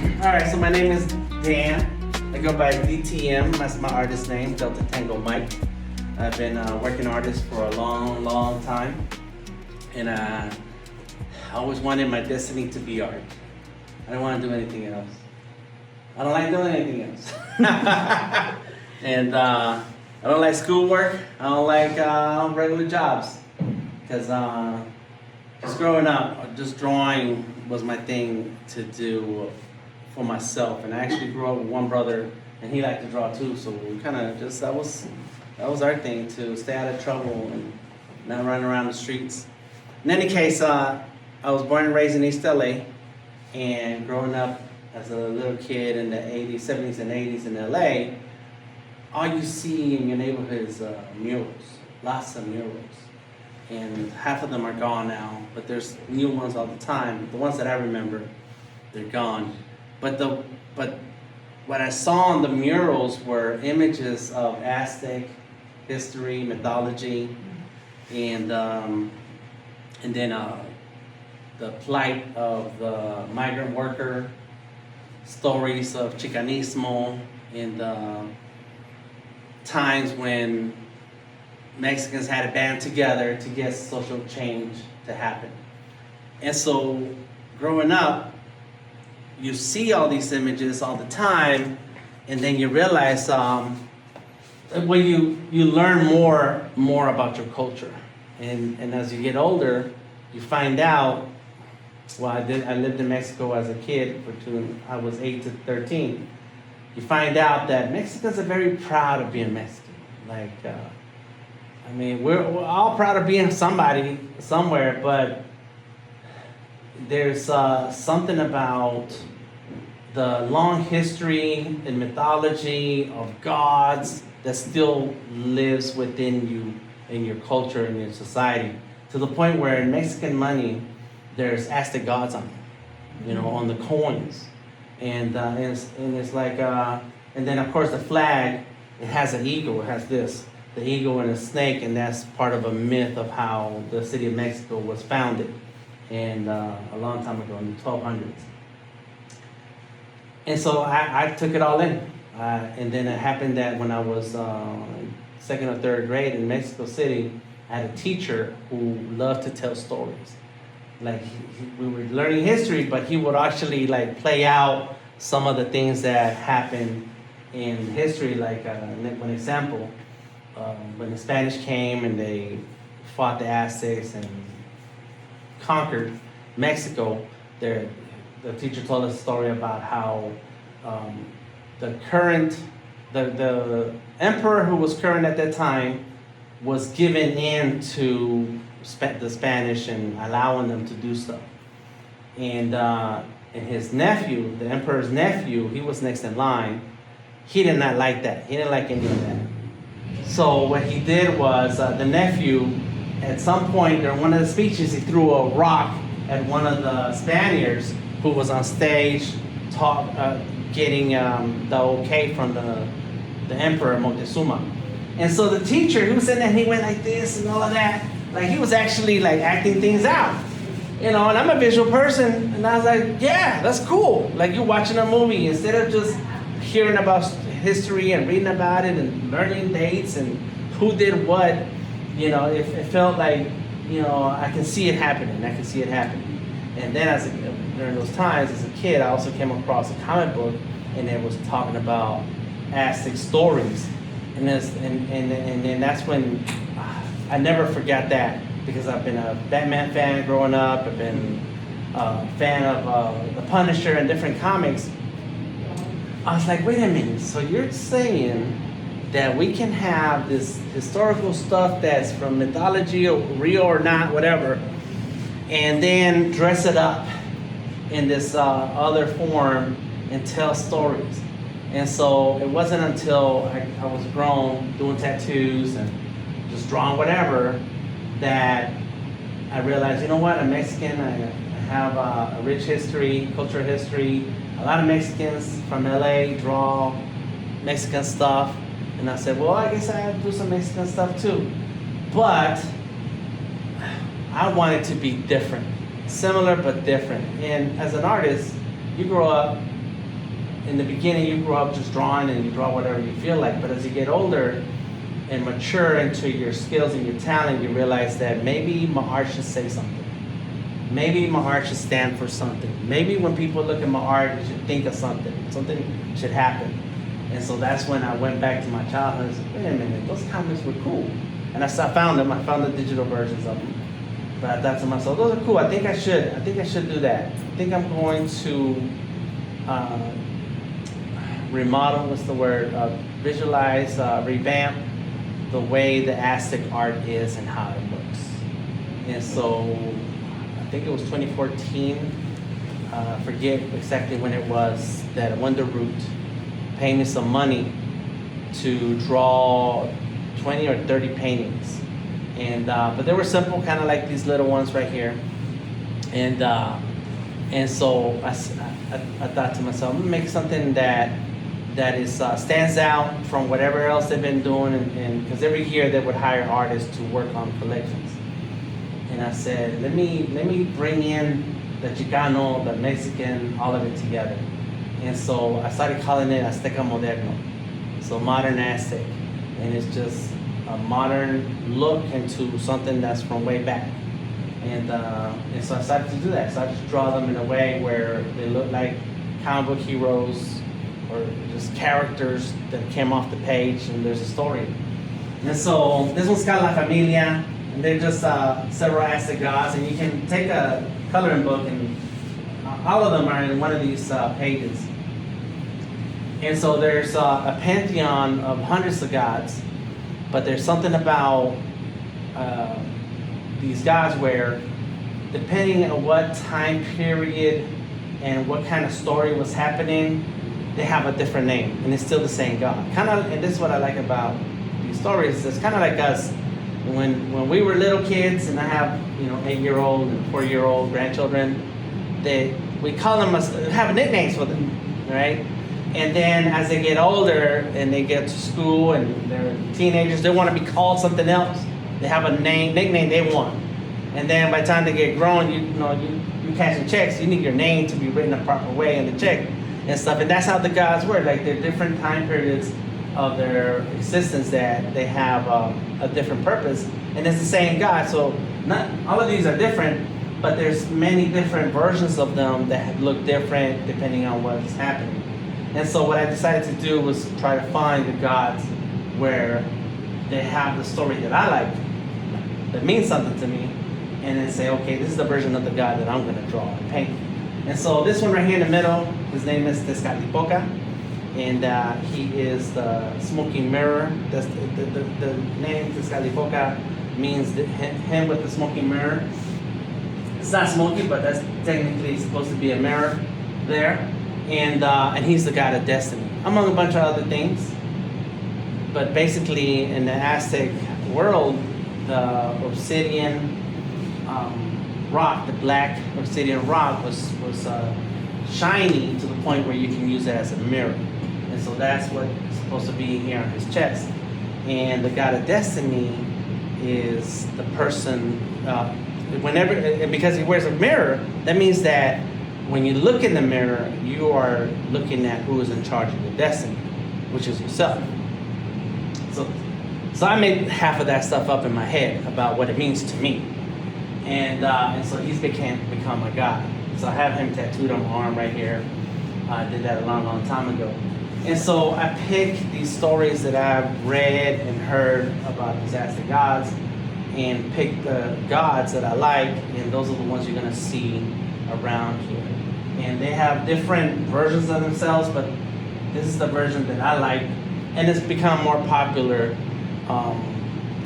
All right, so my name is Dan. I go by DTM. That's my artist name, DeltaTangoMike. I've been a working artist for a long, long time, and I always wanted my destiny to be art. I don't want to do anything else. I don't like doing anything else. And I don't like schoolwork. I don't like regular jobs, because just growing up, just drawing was my thing to do for myself. And I actually grew up with one brother, and he liked to draw too. So we kind of just that was our thing, to stay out of trouble and not run around the streets. In any case, I was born and raised in East LA, and growing up as a little kid in the 80s, 70s, and 80s in LA, all you see in your neighborhood is murals, lots of murals. And half of them are gone now, but there's new ones all the time. The ones that I remember, they're gone. But what I saw on the murals were images of Aztec history, mythology, and then the plight of the migrant worker, stories of Chicanismo, and times when Mexicans had to band together to get social change to happen. And so growing up, you see all these images all the time, and then you realize you learn more about your culture. And as you get older, you find out, I lived in Mexico as a kid I was 8 to 13. You find out that Mexicans are very proud of being Mexican. We're all proud of being somebody, somewhere, but there's something about the long history and mythology of gods that still lives within you, in your culture, in your society, to the point where in Mexican money, there's Aztec Gods on it, on the coins. And it's like, and then of course the flag, it has an eagle, it has the eagle and a snake, and that's part of a myth of how the city of Mexico was founded, and a long time ago in the 1200s. And so I took it all in, and then it happened that when I was second or third grade in Mexico City, I had a teacher who loved to tell stories. We were learning history, but he would actually play out some of the things that happened in history. One example, when the Spanish came and they fought the Aztecs and conquered Mexico, the teacher told us a story about how the emperor who was current at that time was given in to the Spanish and allowing them to do stuff. And his nephew, the emperor's nephew, he was next in line. He did not like that. He didn't like any of that. So what he did was, the nephew, at some point during one of the speeches, he threw a rock at one of the Spaniards who was on stage getting the okay from the emperor Moctezuma. And so the teacher, he was sitting there and he went like this and all of that. He was actually acting things out. And I'm a visual person, and I was like, yeah, that's cool. You're watching a movie, instead of just hearing about history and reading about it and learning dates and who did what, it felt like, I can see it happening. And then during those times, as a kid, I also came across a comic book, and it was talking about Aztec stories. And then that's when I never forgot that, because I've been a Batman fan growing up. I've been a fan of The Punisher and different comics. I was like, wait a minute, so you're saying that we can have this historical stuff that's from mythology or real or not, whatever, and then dress it up in this other form and tell stories. And so it wasn't until I was grown, doing tattoos and just drawing whatever, that I realized, you know what, I'm Mexican, I have a rich history, cultural history. A lot of Mexicans from LA draw Mexican stuff. And I said, well, I guess I have to do some Mexican stuff too. But I want it to be different, similar but different. And as an artist, you grow up in the beginning you grew up just drawing and you draw whatever you feel like, but as you get older and mature into your skills and your talent, you realize that maybe my art should say something. Maybe my art should stand for something. Maybe when people look at my art, they should think of something. Something should happen. And so that's when I went back to my childhood and said, wait a minute, those comics were cool. And I found them. I found the digital versions of them. But I thought to myself, those are cool. I think I should do that. I think I'm going to remodel, what's the word? Visualize, revamp the way the Aztec art is and how it looks. And so I think it was 2014, I forget exactly when it was, that Wonder Root paid me some money to draw 20 or 30 paintings. And but they were simple, kind of like these little ones right here. And so I thought to myself, I'm gonna make something that is stands out from whatever else they've been doing, and because every year they would hire artists to work on collections. And I said, let me bring in the Chicano, the Mexican, all of it together. And so I started calling it Azteca Moderno, so modern Aztec, and it's just a modern look into something that's from way back. And so I started to do that. So I just draw them in a way where they look like comic book heroes or just characters that came off the page, and there's a story. And so this one's called La Familia, and they're just several Aztec gods, and you can take a coloring book, and all of them are in one of these pages. And so there's a pantheon of hundreds of gods, but there's something about these gods where, depending on what time period and what kind of story was happening, they have a different name, and it's still the same god. Kind of, and this is what I like about these stories. It's kind of like us when we were little kids, and I have 8-year-old and 4-year-old grandchildren. We call them have nicknames for them, right? And then as they get older and they get to school and they're teenagers, they want to be called something else. They have a nickname they want. And then by the time they get grown, you cashing checks, you need your name to be written the proper way in the check and stuff. And that's how the gods work. Like, they're different time periods of their existence that they have a different purpose. And it's the same God. So not all of these are different, but there's many different versions of them that look different depending on what's happening. And so what I decided to do was try to find the gods where they have the story that I like, that means something to me, and then say, okay, this is the version of the god that I'm going to draw and paint. And so this one right here in the middle, his name is Tezcatlipoca, and he is the smoking mirror. That's the name Tezcatlipoca means him with the smoking mirror. It's not smoky, but that's technically supposed to be a mirror there. And he's the god of destiny, among a bunch of other things. But basically, in the Aztec world, the obsidian rock, the black obsidian rock, was shiny to the point where you can use it as a mirror. And so that's what's supposed to be here on his chest. And the god of destiny is the person, and because he wears a mirror, that means that when you look in the mirror, you are looking at who is in charge of your destiny, which is yourself. So I made half of that stuff up in my head about what it means to me. And so he's become my god. So I have him tattooed on my arm right here. I did that a long, long time ago. And so I picked these stories that I've read and heard about these Aztec gods, and picked the gods that I like, and those are the ones you're gonna see around here. And they have different versions of themselves, but this is the version that I like, and it's become more popular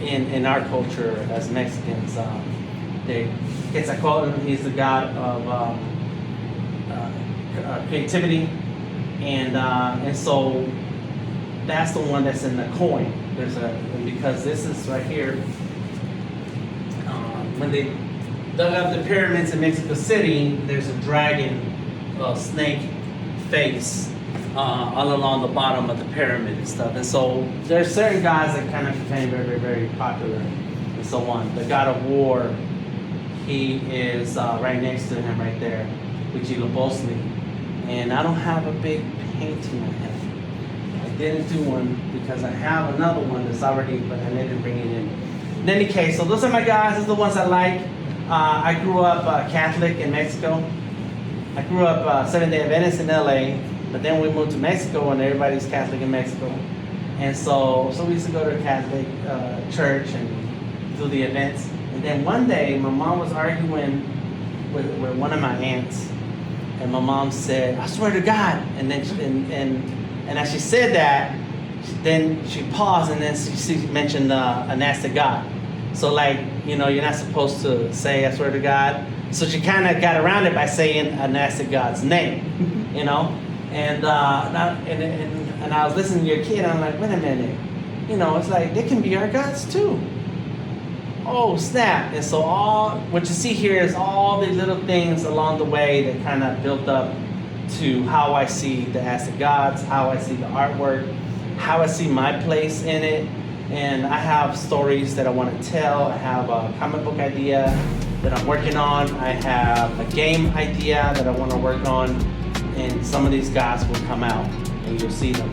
in our culture as Mexicans. Quetzalcoatl, he's the god of creativity, and so that's the one that's in the coin. Because this is right here. When they dug up the pyramids in Mexico City, there's a dragon, snake face all along the bottom of the pyramid and stuff. And so there's certain gods that kind of became very, very, very popular and so on. The god of war, he is right next to him right there, Huitzilopochtli. and I don't have a big painting of him. I didn't do one because I have another one that's already, but I didn't bring it in. In any case, so those are my guys. Those are the ones I like. I grew up Catholic in Mexico. I grew up Seventh-day Adventist in LA, but then we moved to Mexico and everybody's Catholic in Mexico. And so we used to go to a Catholic church and do the events. And then one day, my mom was arguing with one of my aunts, and my mom said, "I swear to God." And then and as she said that, then she paused, and then she mentioned an Aztec God. So like, you're not supposed to say "I swear to God." So she kind of got around it by saying an Aztec God's name, And I was listening to your kid, and I'm like, wait a minute, it's like they can be our gods too. Oh snap! And so what you see here is all the little things along the way that kind of built up to how I see the Aztec gods, how I see the artwork, how I see my place in it. And I have stories that I want to tell. I have a comic book idea that I'm working on. I have a game idea that I want to work on. And some of these gods will come out and you'll see them.